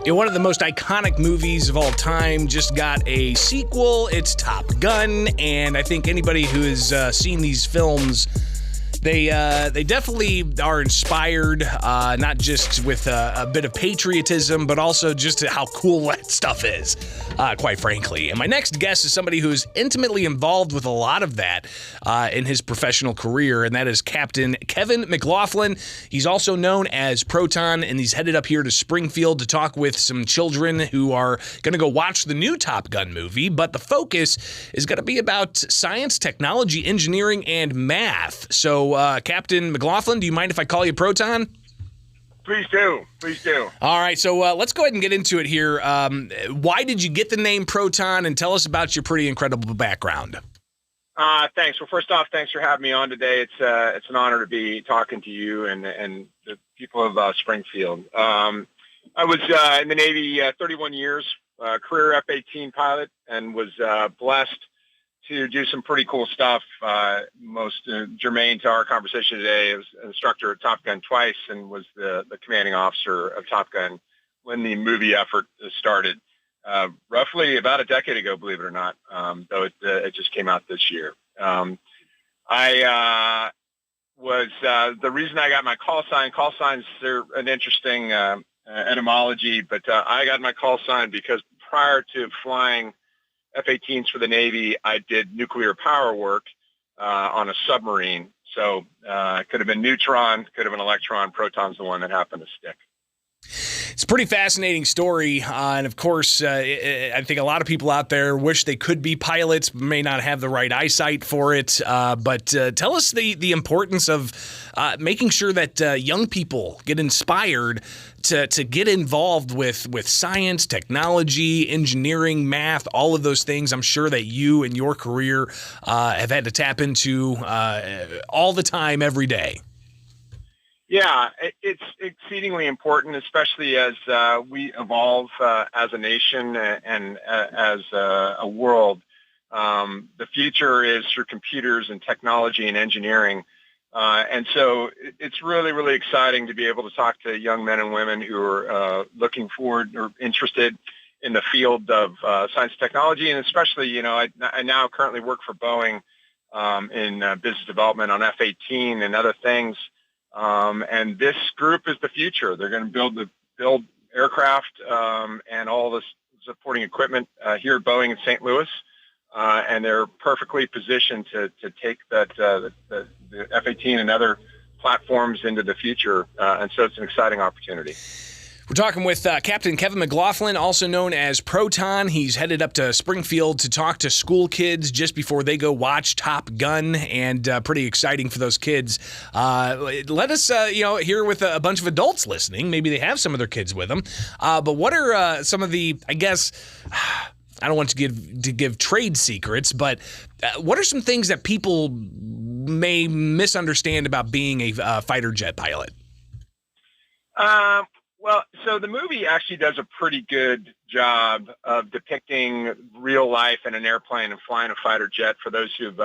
One of the most iconic movies of all time just got a sequel. It's Top Gun, and I think anybody who has seen these films, they definitely are inspired, not just with a bit of patriotism, but also just how cool that stuff is, quite frankly. And my next guest is somebody who is intimately involved with a lot of that in his professional career, and that is Captain Kevin McLaughlin. He's also known as Proton, and he's headed up here to Springfield to talk with some children who are going to go watch the new Top Gun movie, but the focus is going to be about science, technology, engineering, and math. So, Captain McLaughlin, do you mind if I call you Proton? Please do. Please do. All right, so let's go ahead and get into it here. Why did you get the name Proton, and tell us about your pretty incredible background? Thanks. Well, first off, thanks for having me on today. It's an honor to be talking to you and the people of Springfield. I was in the Navy 31 years, career F-18 pilot, and was blessed to do some pretty cool stuff. Most germane to our conversation today, I was an instructor at Top Gun twice and was the commanding officer of Top Gun when the movie effort started, roughly about a decade ago, believe it or not, though it just came out this year. I was the reason I got my call signs are an interesting etymology, but I got my call sign because prior to flying F-18s for the Navy, I did nuclear power work on a submarine. So it could have been neutron, could have been electron. Proton's the one that happened to stick. It's a pretty fascinating story, and of course, I think a lot of people out there wish they could be pilots, may not have the right eyesight for it, but tell us the importance of making sure that young people get inspired to get involved with science, technology, engineering, math, all of those things. I'm sure that you in your career have had to tap into all the time, every day. Yeah, it's exceedingly important, especially as we evolve as a nation and as a world. The future is through computers and technology and engineering. And so it's really, really exciting to be able to talk to young men and women who are looking forward or interested in the field of science and technology. And especially, I now currently work for Boeing in business development on F-18 and other things. And this group is the future. They're going to build aircraft and all the supporting equipment here at Boeing in St. Louis, and they're perfectly positioned to take the F-18 and other platforms into the future. And so it's an exciting opportunity. We're talking with Captain Kevin McLaughlin, also known as Proton. He's headed up to Springfield to talk to school kids just before they go watch Top Gun, and pretty exciting for those kids. Let us, hear with a bunch of adults listening. Maybe they have some of their kids with them. But what are some of the, I guess, I don't want to give trade secrets, but what are some things that people may misunderstand about being a fighter jet pilot? Well, so the movie actually does a pretty good job of depicting real life in an airplane and flying a fighter jet for those who've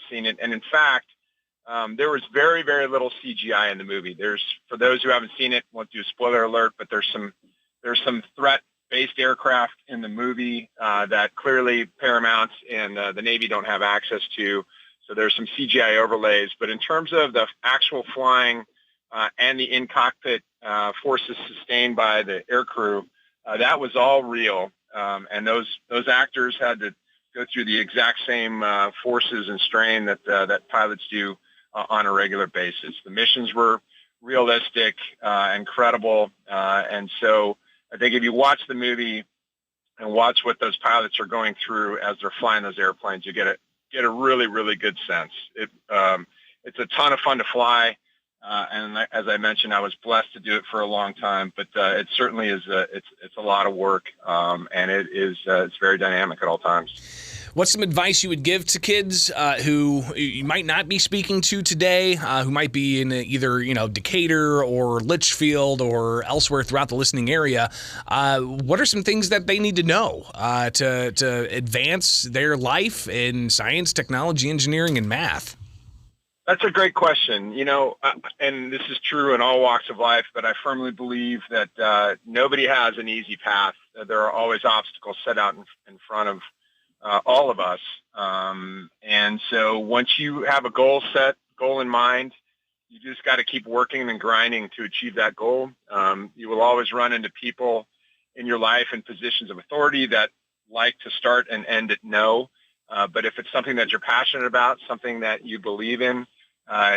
seen it. And in fact, there was very, very little CGI in the movie. For those who haven't seen it, won't do a spoiler alert, but there's some threat-based aircraft in the movie that clearly Paramount and the Navy don't have access to. So there's some CGI overlays. But in terms of the actual flying and the in-cockpit forces sustained by the aircrew, that was all real. And those actors had to go through the exact same forces and strain that pilots do on a regular basis. The missions were realistic and credible. And so I think if you watch the movie and watch what those pilots are going through as they're flying those airplanes, you get a really, really good sense. It's a ton of fun to fly. And as I mentioned, I was blessed to do it for a long time, but it certainly is. It's a lot of work, and it's very dynamic at all times. What's some advice you would give to kids who you might not be speaking to today, who might be in either Decatur or Litchfield or elsewhere throughout the listening area? What are some things that they need to know to advance their life in science, technology, engineering, and math? That's a great question. And this is true in all walks of life, but I firmly believe that nobody has an easy path. There are always obstacles set out in front of all of us. And so once you have a goal in mind, you just got to keep working and grinding to achieve that goal. You will always run into people in your life in positions of authority that like to start and end at no. But if it's something that you're passionate about, something that you believe in,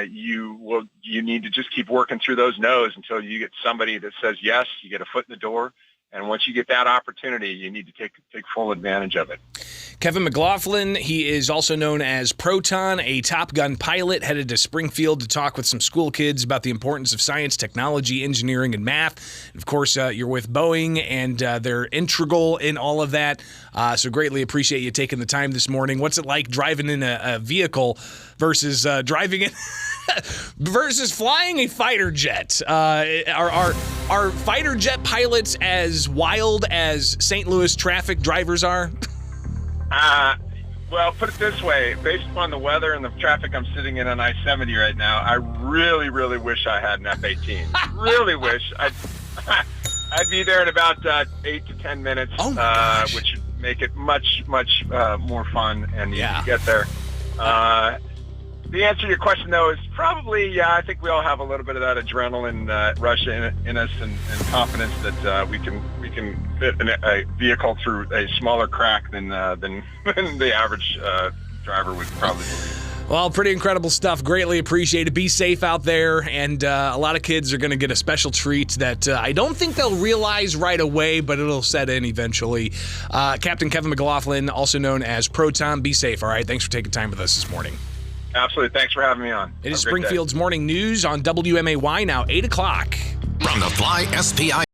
you need to just keep working through those no's until you get somebody that says yes. You get a foot in the door, and once you get that opportunity, you need to take full advantage of it. Kevin McLaughlin, he is also known as Proton, a Top Gun pilot, headed to Springfield to talk with some school kids about the importance of science, technology, engineering, and math. And of course, you're with Boeing, and they're integral in all of that. So greatly appreciate you taking the time this morning. What's it like driving in a vehicle versus driving in versus flying a fighter jet? Are fighter jet pilots as wild as St. Louis traffic drivers are? Well, put it this way. Based upon the weather and the traffic I'm sitting in on I-70 right now, I really, really wish I had an F-18. Really wish. I'd be there in about 8 to 10 minutes, which would make it much, much more fun and easy to get there. The answer to your question, though, is probably, I think we all have a little bit of that adrenaline rush in us and confidence that we can fit a vehicle through a smaller crack than the average driver would probably believe. Well, pretty incredible stuff. Greatly appreciated. Be safe out there, and a lot of kids are going to get a special treat that I don't think they'll realize right away, but it'll set in eventually. Captain Kevin McLaughlin, also known as Proton. Be safe, all right? Thanks for taking time with us this morning. Absolutely. Thanks for having me on. It is Springfield's Morning News on WMAY now, 8 o'clock. From the Fly SPI